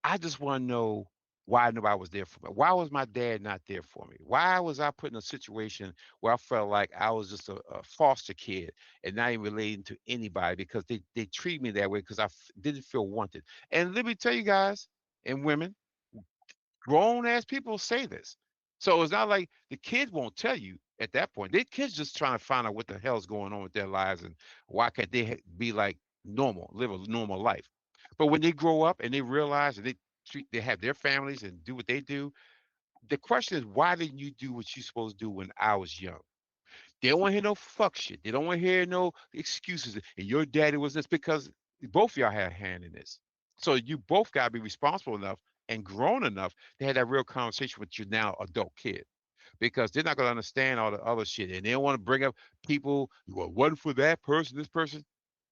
I just want to know why nobody was there for me. Why was my dad not there for me? Why was I put in a situation where I felt like I was just a foster kid and not even relating to anybody because they treat me that way because didn't feel wanted. And let me tell you guys and women, grown ass people say this. So it's not like the kids won't tell you at that point. The kids just trying to find out what the hell's going on with their lives and why can't they be like normal, live a normal life. But when they grow up and they realize that they have their families and do what they do, the question is why didn't you do what you supposed to do when I was young? They don't want to hear no fuck shit. They don't want to hear no excuses. And your daddy was this because both of y'all had a hand in this. So you both got to be responsible enough and grown enough to have that real conversation with your now adult kid because they're not going to understand all the other shit. And they don't want to bring up people, well, wasn't for that person, this person.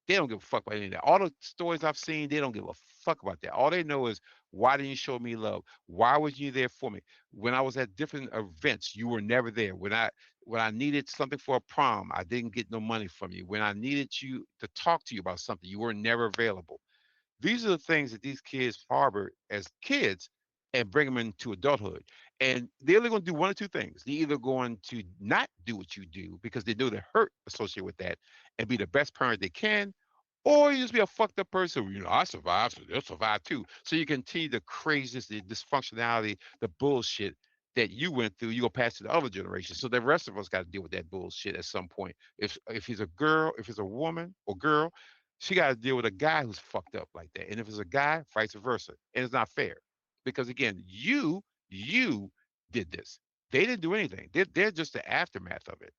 They don't give a fuck about any of that. All the stories I've seen, they don't give a fuck about that. All they know is why didn't you show me love? Why was you there for me? When I was at different events, you were never there. When I needed something for a prom, I didn't get no money from you. When I needed you to talk to you about something, you were never available. These are the things that these kids harbor as kids and bring them into adulthood. And they're either going to do one or two things. They're either going to not do what you do because they know the hurt associated with that and be the best parent they can, or you just be a fucked up person. I survived, so they'll survive too. So you continue the craziness, the dysfunctionality, the bullshit that you went through, you go pass to the other generation. So the rest of us got to deal with that bullshit at some point. If he's a girl, if it's a woman or girl, she got to deal with a guy who's fucked up like that. And if it's a guy, vice versa. And it's not fair. Because again, you did this. They didn't do anything. They're just the aftermath of it.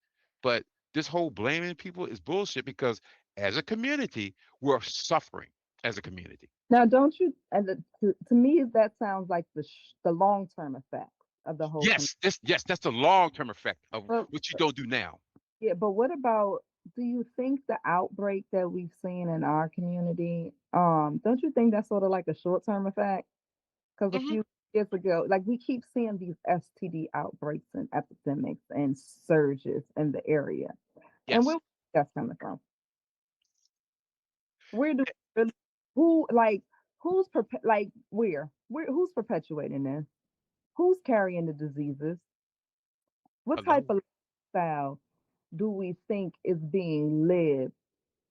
But this whole blaming people is bullshit because as a community, we're suffering as a community. Now, don't you? And to me, that sounds like the long term effect of the whole. Yes, that's the long term effect of But what you don't do now. yeah, but what about? Do you think the outbreak that we've seen in our community? Don't you think that's sort of like a short term effect? Because a Hmm. few years ago, like we keep seeing these STD outbreaks and epidemics and surges in the area, and where Yes. that's coming from? Where do really, who like like where who's perpetuating this? Who's carrying the diseases? What type Hello. of lifestyle do we think is being lived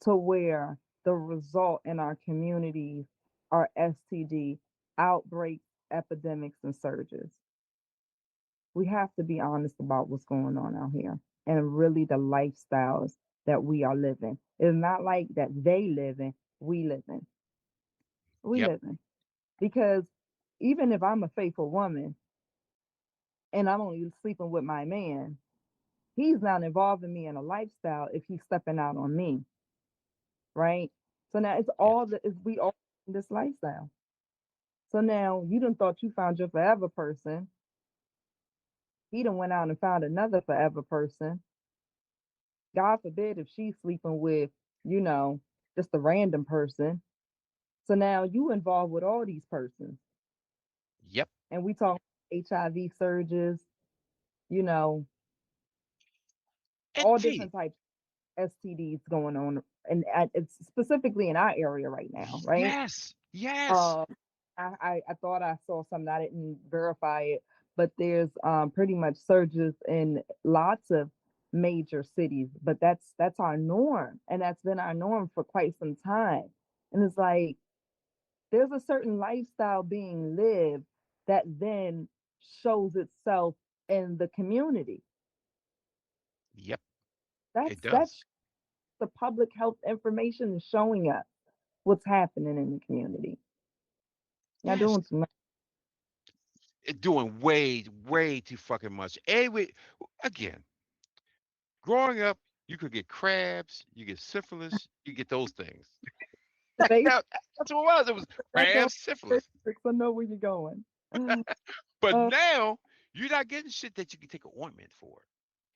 to where the result in our communities are STD outbreaks, epidemics, and surges? We have to be honest about what's going on out here and really the lifestyles that we are living. It's not like that they living, we living. We Yep. living. Because even if I'm a faithful woman and I'm only sleeping with my man, he's not involving me in a lifestyle if he's stepping out on me, right? So now it's Yes. all the is we all in this lifestyle. So now you done thought you found your forever person. He done went out and found another forever person. God forbid if she's sleeping with, you know, just a random person. So now you involved with all these persons. Yep. And we talk HIV surges, you know, And all T. different types STDs going on, and it's specifically in our area right now, right? Yes. Yes. Um, I thought I saw something. I didn't verify it, but there's pretty much surges in lots of major cities. But that's our norm, and that's been our norm for quite some time. And it's like there's a certain lifestyle being lived that then shows itself in the community. Yep. It That's does. the public health information is showing us what's happening in the community. Y'all Yes. doing too much. It doing way too fucking much. Anyway, again, growing up, you could get crabs, you get syphilis, you get those things. The basics. That's what it was. It was That's all crabs, syphilis. basics. I know where you're going. But Uh, now you're not getting shit that you can take an ointment for.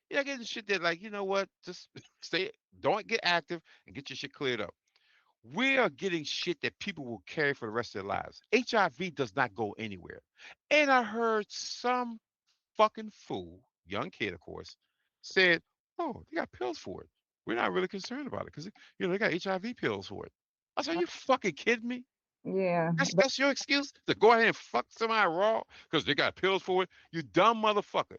You're not getting shit that like, you know what? Just stay, don't get active and get your shit cleared up. We are getting shit that people will carry for the rest of their lives. HIV does not go anywhere. And I heard some fucking fool, young kid, of course, said, "Oh, they got pills for it. We're not really concerned about it because they got HIV pills for it." I said, "Are you fucking kidding me?" Yeah, but That's your excuse to go ahead and fuck somebody raw because they got pills for it. You dumb motherfucker.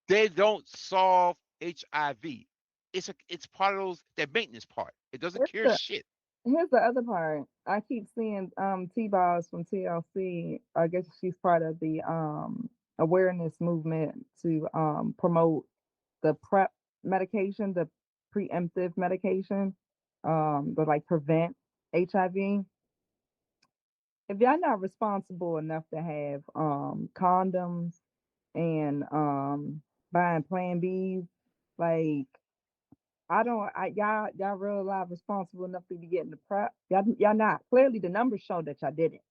They don't solve HIV. It's part of those that maintenance part. It doesn't here's cure the shit. here's the other part. I keep seeing T-Boz from TLC. I guess she's part of the awareness movement to promote the PrEP medication, the preemptive medication, but like prevent HIV. If y'all not responsible enough to have condoms and buying Plan Bs, like y'all real life responsible enough to be getting the PrEP. Y'all not. Clearly the numbers show that y'all didn't.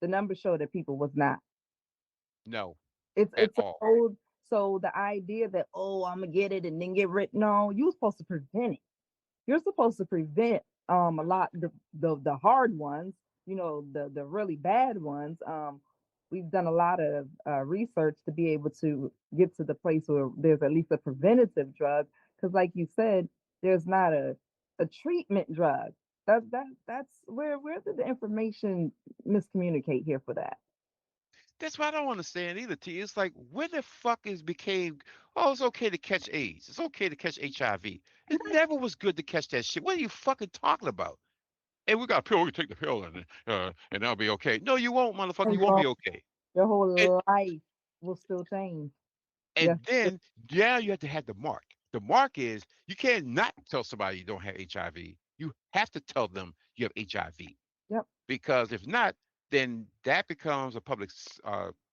The numbers show that people was not. No, at It's a all. old, so the idea that, oh, I'm gonna get it and then get written on, you was supposed to prevent it. You're supposed to prevent a lot the hard ones, the really bad ones. We've done a lot of research to be able to get to the place where there's at least a preventative drug, because like you said, there's not a treatment drug. That's where did the information miscommunicate here for that? That's what I don't understand either, T. It's like, when the fuck is became, oh, it's okay to catch AIDS. It's okay to catch HIV. It never was good to catch that shit. What are you fucking talking about? And we got a pill. We can take the pill and that'll be okay. No, you won't, motherfucker. And You won't be okay. your And whole life will still change. Yes. and then, yeah, you have to have the mark. The mark is you can't not tell somebody you don't have HIV. You have to tell them you have HIV. Yep. Because if not, then that becomes a public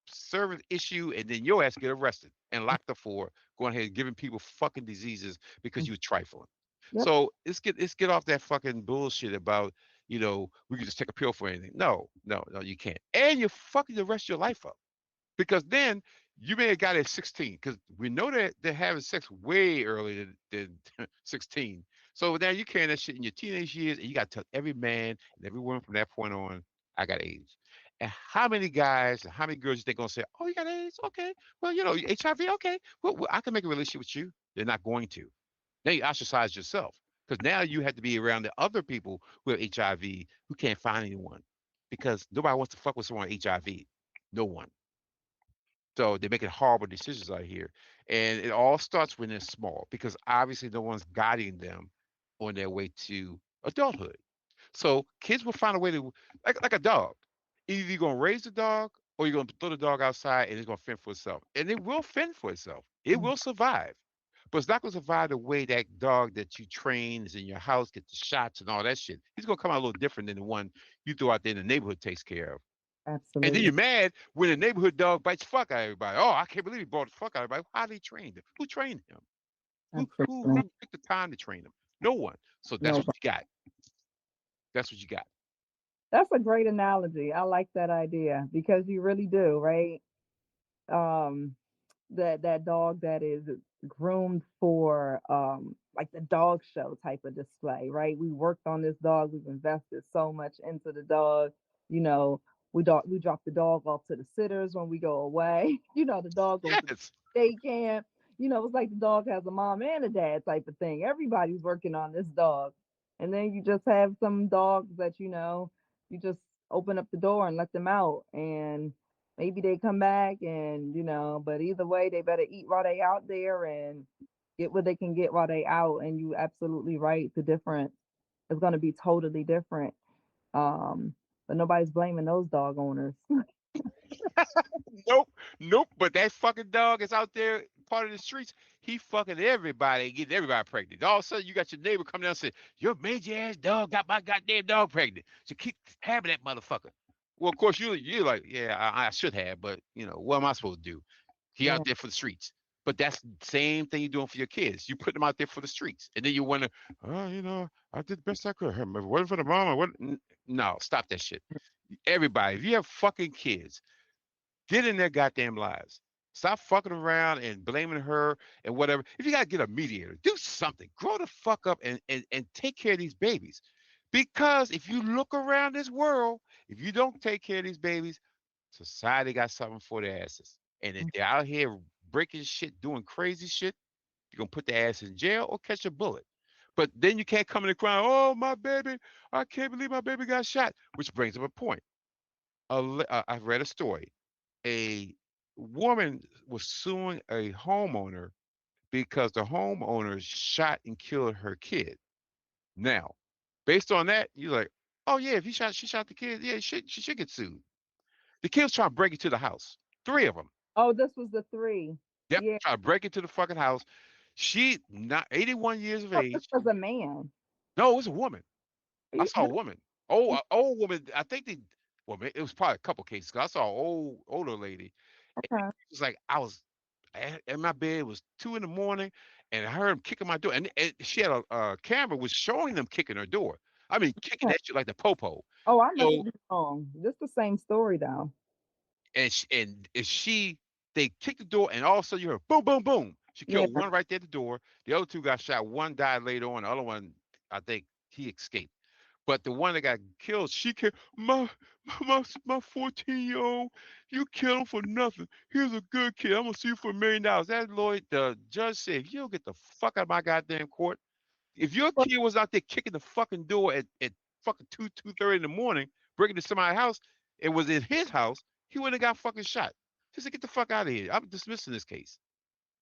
service issue, and then your ass get arrested and locked up for going ahead and giving people fucking diseases because Mm, you were trifling. yep. So let's get off that fucking bullshit about we can just take a pill for anything. No, no, no, you can't, and you're fucking the rest of your life up because then you may have got it at 16 because we know that they're having sex way earlier than 16. So now you're carrying that shit in your teenage years, and you got to tell every man and every woman from that point on, I got AIDS. And how many guys and how many girls they gonna say, "Oh, you got AIDS? Okay, well, HIV. Okay, well, I can make a relationship with you." They're not going to. Now you ostracize yourself because now you have to be around the other people who have HIV who can't find anyone because nobody wants to fuck with someone with HIV. No one. So they're making horrible decisions out here. And it all starts when they're small because obviously no one's guiding them on their way to adulthood. So kids will find a way to, like a dog. Either you're gonna raise the dog or you're gonna throw the dog outside and it's gonna fend for itself. And it will fend for itself. It Mm, will survive. But it's not gonna survive the way that dog that you train is in your house, get the shots and all that shit. He's gonna come out a little different than the one you throw out there in the neighborhood takes care of. And then absolutely. you're mad when the neighborhood dog bites the fuck out of everybody. Oh, I can't believe he brought the fuck out of everybody. How they trained him? Who trained him? Who Absolutely. took the time to train him? No one. So that's No, what you got. That's what you got. that's a great analogy. I like that idea because you really do, right? Um, that dog that is groomed for like the dog show type of display, right? We worked on this dog, we've invested so much into the dog, you know, we drop the dog off to the sitters when we go away. The dog goes to Yes. day camp. It's like the dog has a mom and a dad type of thing. Everybody's working on this dog. And then you just have some dogs that you just open up the door and let them out, and maybe they come back, and but either way they better eat while they out there and get what they can get while they out. And you absolutely right, the difference is going to be totally different. um but nobody's blaming those dog owners. Nope. Nope. But that fucking dog is out there, part of the streets. He fucking everybody, getting everybody pregnant. All of a sudden, you got your neighbor coming down and say, "Your mangy ass dog got my goddamn dog pregnant." So keep having that motherfucker. Well, of course, you're like, yeah, I should have, but what am I supposed to do? He Yeah, out there for the streets. But that's the same thing you're doing for your kids. You put them out there for the streets, and then you wonder, oh, I did the best I could. If it wasn't for the mama, what? No, stop that shit. Everybody, if you have fucking kids, get in their goddamn lives. Stop fucking around and blaming her and whatever. If you gotta get a mediator, do something. Grow the fuck up and take care of these babies. Because if you look around this world, if you don't take care of these babies, society got something for their asses. And if they're out here breaking shit, doing crazy shit, you're gonna put their ass in jail or catch a bullet. But then you can't come in and cry, oh, my baby, I can't believe my baby got shot. Which brings up a point. I read a story. A woman was suing a homeowner because the homeowner shot and killed her kid. Now, based on that, you're like, oh yeah, if she shot the kid, yeah, she should get sued. The kid was trying to break into the house. Three of them. Oh, this was the three. Yep, Yeah. try to break into the fucking house. She not 81 years of Oh, this age. was a man. No, it was a woman. I saw a This, woman. Oh, an old woman. I think they. Well, it was probably a couple cases. 'Cause I saw an older lady. And it okay. was like I was in my bed. It was 2 in the morning, and I heard him kicking my door. And she had a camera was showing them kicking her door. I mean, kicking that shit like the popo. Oh, I must So be wrong. This the same story though. and they kicked the door, and all of a sudden you heard boom, boom, boom. She Yeah. killed one right there at the door. The other two got shot. One died later on. The other one, I think, he escaped. But the one that got killed, she killed my 14-year-old. You killed him for nothing. Here's a good kid. I'm gonna sue you for $1 million. That lawyer, the judge said, if you don't get the fuck out of my goddamn court, if your Well, kid was out there kicking the fucking door at fucking 2:30 in the morning, breaking into somebody's house, it was in his house, he wouldn't have got fucking shot. Just to get the fuck out of here. I'm dismissing this case.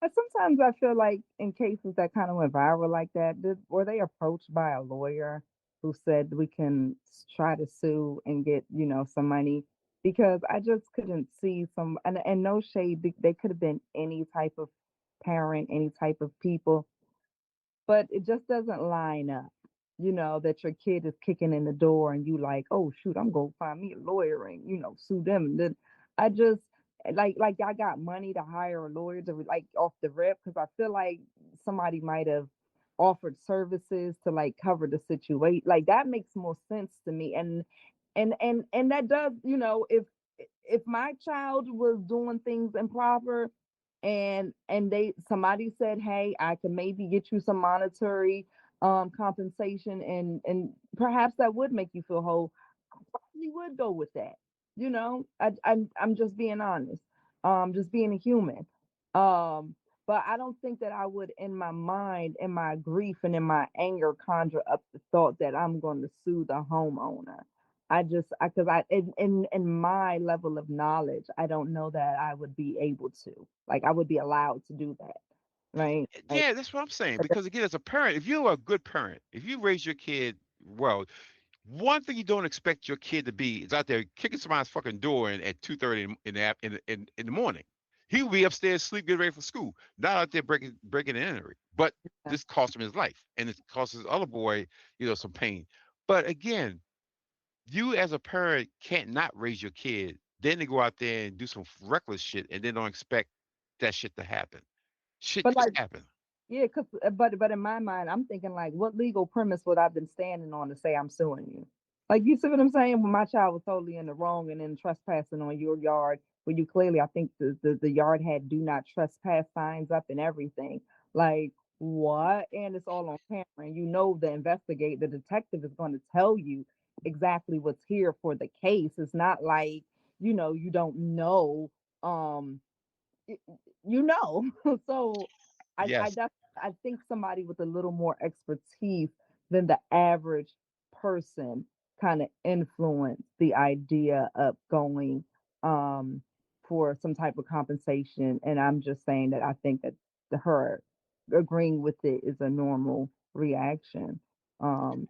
but sometimes I feel like in cases that kind of went viral like that, were they approached by a lawyer who said we can try to sue and get, some money? Because I just couldn't see some, and no shade, they could have been any type of parent, any type of people, but it just doesn't line up. That your kid is kicking in the door and you like, oh shoot, I'm gonna find me a lawyer and sue them. And then I just like I got money to hire a lawyer to like off the rip because I feel like somebody might have offered services to like cover the situation. Like that makes more sense to me. And that does, if my child was doing things improper and they somebody said, hey, I can maybe get you some monetary compensation and perhaps that would make you feel whole, I probably would go with that. I'm just being honest, just being a human. um but I don't think that I would, in my mind, in my grief and in my anger, conjure up the thought that I'm going to sue the homeowner. I just, because in my level of knowledge, I don't know that I would be able to, like, I would be allowed to do that, right? Like, Yeah, that's what I'm saying. Because again, as a parent, if you're a good parent, if you raise your kid well, one thing you don't expect your kid to be is out there kicking somebody's fucking door at 2:30 in the morning. He will be upstairs, sleep, get ready for school, not out there breaking and entering. But yeah. this cost him his life, and it cost his other boy, some pain. But again, you as a parent can't not raise your kid, then to go out there and do some reckless shit, and then don't expect that shit to happen. Shit But just like, happen. yeah, cause but in my mind, I'm thinking like, what legal premise would I've been standing on to say I'm suing you? Like, you see what I'm saying? When my child was totally in the wrong and then trespassing on your yard, where you clearly, I think the yard had do not trespass signs up and everything. Like, what? And it's all on camera, and the the detective is going to tell you exactly what's here for the case. It's not like you don't know. Um, y- you know so I Yes. def- I think somebody with a little more expertise than the average person kind of influence the idea of going um for some type of compensation, and I'm just saying that I think that her agreeing with it is a normal reaction. um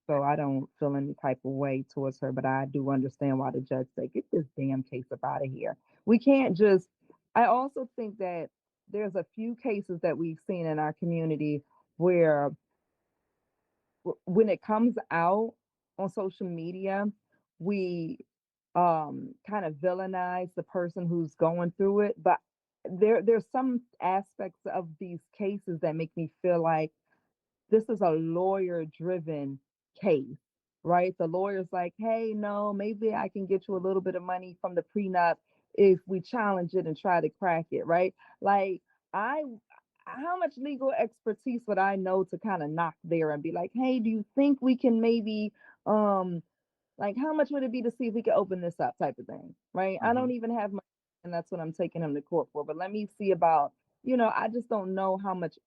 so I don't feel any type of way towards her, but I do understand why the judge said, get this damn case up out of here. We can't just, I also think that there's a few cases that we've seen in our community where when it comes out on social media, we kind of villainize the person who's going through it. But there's some aspects of these cases that make me feel like this is a lawyer driven case, right? The lawyer's like, hey, no, maybe I can get you a little bit of money from the prenup if we challenge it and try to crack it, right? Like, I, how much legal expertise would I know to kind of knock there and be like, hey, do you think we can maybe, um, like, how much would it be to see if we could open this up, type of thing, right? I Hmm. don't even have my, and that's what I'm taking him to court for. But let me see about, I just don't know how much.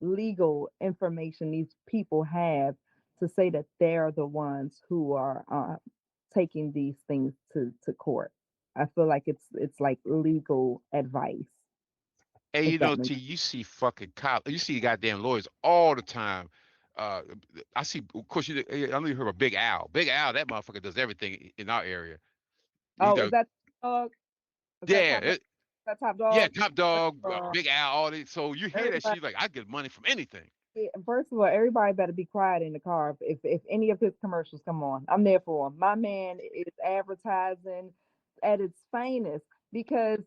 legal information these people have to say that they're the ones who are taking these things to court. I feel like it's like legal advice, And if that T, makes you see fucking cop, you see goddamn lawyers all the time. Uh, I see, of course, I know you heard of Big Al. Big Al, that motherfucker does everything in our area. You Oh, know, dog? Is that yeah, top dog? That top yeah, dog? Top Dog, Uh, Big Al, all these. So you hear that shit, everybody. you like, I get money from anything. First of all, everybody better be quiet in the car if any of his commercials come on. I'm there for him. My man is advertising at its finest because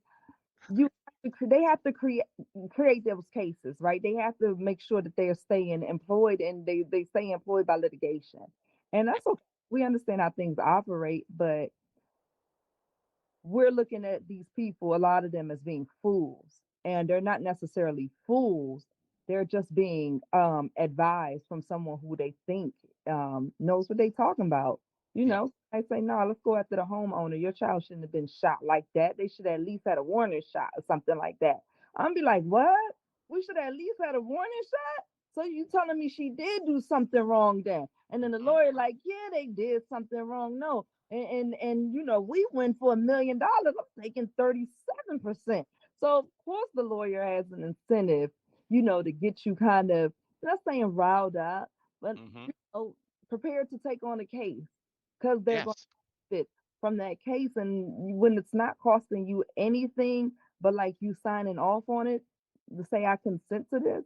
they have to create those cases, right? They have to make sure that they're staying employed and they stay employed by litigation, and that's okay. We understand how things operate, but we're looking at these people, a lot of them, as being fools, and they're not necessarily fools. They're just being advised from someone who they think knows what they're talking about. Yes. I say, no, let's go after the homeowner. Your child shouldn't have been shot like that. They should have at least had a warning shot or something like that. I'm be like, what? We should have at least had a warning shot. So you telling me she did do something wrong then? And then the Hmm. lawyer like, yeah, they did something wrong. No, we win for $1 million. I'm taking 37%. So of course the lawyer has an incentive, to get you kind of, not saying riled up, but Hmm. know, prepared to take on a case because they're going Yes. to fit from that case. And when it's not costing you anything, but like you signing off on it to say I consent to this,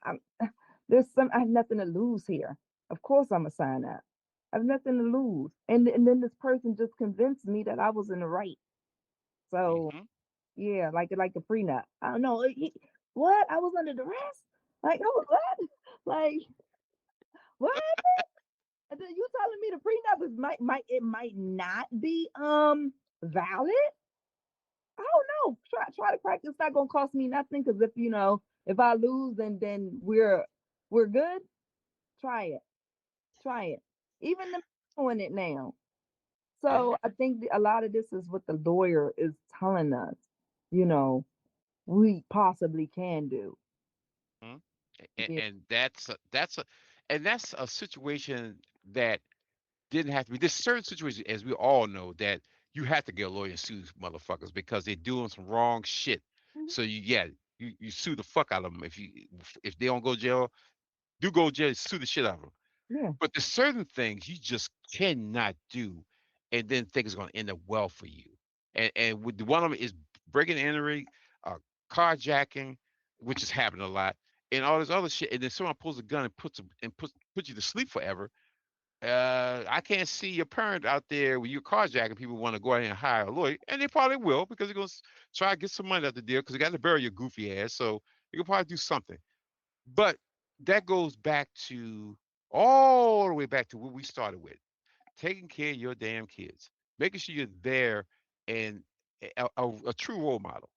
I'm I have nothing to lose here. Of course I'm gonna sign up. I have nothing to lose. And then this person just convinced me that I was in the right. So Hmm. yeah, like a prenup. I don't know. What? I was under duress? Like I was what? Like what? And then you telling me the prenup is might not be valid? I don't know. Try to crack. It's not gonna cost me nothing because if I lose, then we're good. Try it. Try it. Even the doing it now. Yeah. So I think a lot of this is what the lawyer is telling us. You know, we possibly can do. Mhm. Yeah. And that's a situation that didn't have to be. There's certain situations, as we all know, that you have to get a lawyer and sue these motherfuckers because they're doing some wrong shit. Mhm. So you sue the fuck out of them. If they don't go to jail, do go to jail, sue the shit out of them. Yeah. But there's certain things you just cannot do, and then think it's going to end up well for you. And with one of them is breaking and entering, uh, carjacking, which is happening a lot, and all this other shit. And then someone pulls a gun and puts you to sleep forever. I can't see your parent out there when you're carjacking people want to go out and hire a lawyer, and they probably will because they're going to try to get some money out the deal because they got to bury your goofy ass. So they can probably do something. But that goes back to all the way back to what we started with taking care of your damn kids, making sure you're there and a true role model.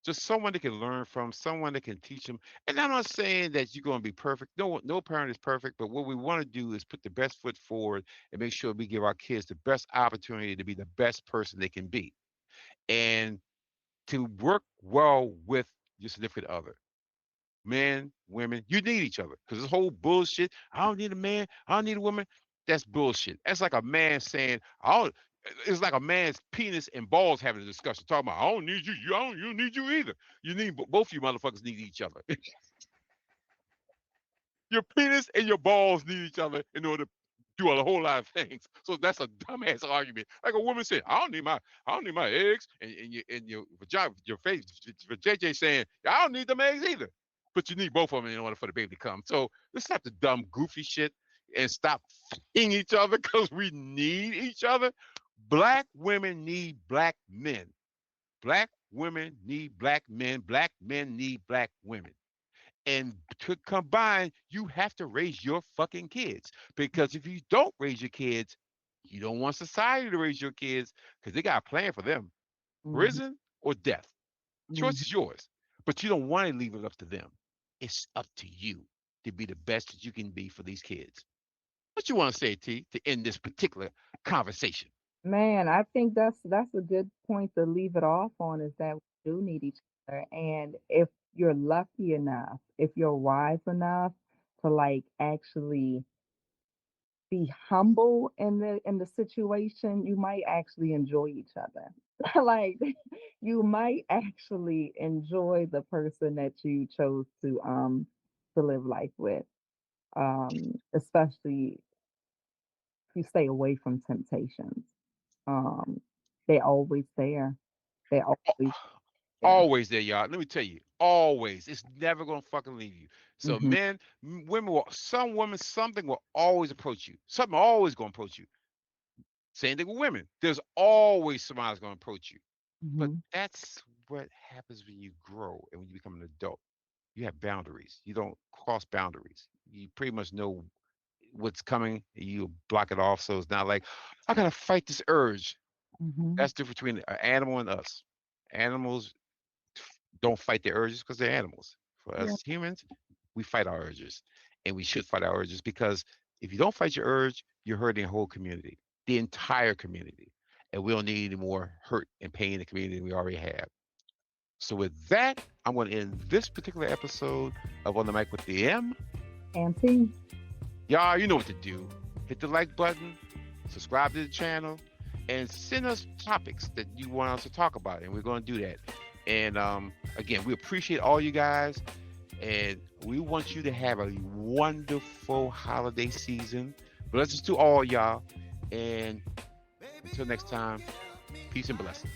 Just someone that can learn from, someone that can teach them. And I'm not saying that you're going to be perfect. No parent is perfect. But what we want to do is put the best foot forward and make sure we give our kids the best opportunity to be the best person they can be, and to work well with your significant other, men, women, you need each other. Because this whole bullshit, I don't need a man, I don't need a woman, that's bullshit. That's like a man saying, I don't, it's like a man's penis and balls having a discussion, talking about, I don't need you, you don't need you either. You need, both of you motherfuckers need each other. Your penis and your balls need each other in order to do a whole lot of things. So that's a dumbass argument. Like a woman said, I don't need my eggs, and your vagina, your face. For JJ saying, I don't need them eggs either. But you need both of them in order for the baby to come. So let's stop the dumb, goofy shit and stop fighting each other because we need each other. Black women need black men. Black women need black men. Black men need black women. And to combine, you have to raise your fucking kids. Because if you don't raise your kids, you don't want society to raise your kids because they got a plan for them, Hmm. prison or death. Choice is yours. But you don't want to leave it up to them. It's up to you to be the best that you can be for these kids. What you want to say, T, to end this particular conversation? Man, I think that's a good point to leave it off on is that we do need each other. And if you're lucky enough, if you're wise enough to like actually be humble in the situation, you might actually enjoy each other. Like you might actually enjoy the person that you chose to live life with. Especially if you stay away from temptations. Um, they're always there. They're always there. Always there, y'all. Let me tell you, always. It's never gonna fucking leave you. So Hmm. men, women will, some women, something will always approach you. Something always gonna approach you. Same thing with women. There's always somebody that's gonna approach you. But Hmm. that's what happens when you grow and when you become an adult. You have boundaries. You don't cross boundaries. You pretty much know what's coming. You block it off. So it's not like I gotta fight this urge. Hmm. That's the difference between an animal and us. Animals don't fight their urges because they're animals. For Yeah. us humans, we fight our urges, and we should fight our urges because if you don't fight your urge, you're hurting the whole community, the entire community, and we don't need any more hurt and pain in the community than we already have. So with that, I'm going to end this particular episode of On the Mic with the M. Auntie, Y'all, you know what to do. Hit the like button, subscribe to the channel, and send us topics that you want us to talk about, and we're going to do that. And again, we appreciate all you guys, and we want you to have a wonderful holiday season. Blessings to all y'all, and until next time, peace and blessings.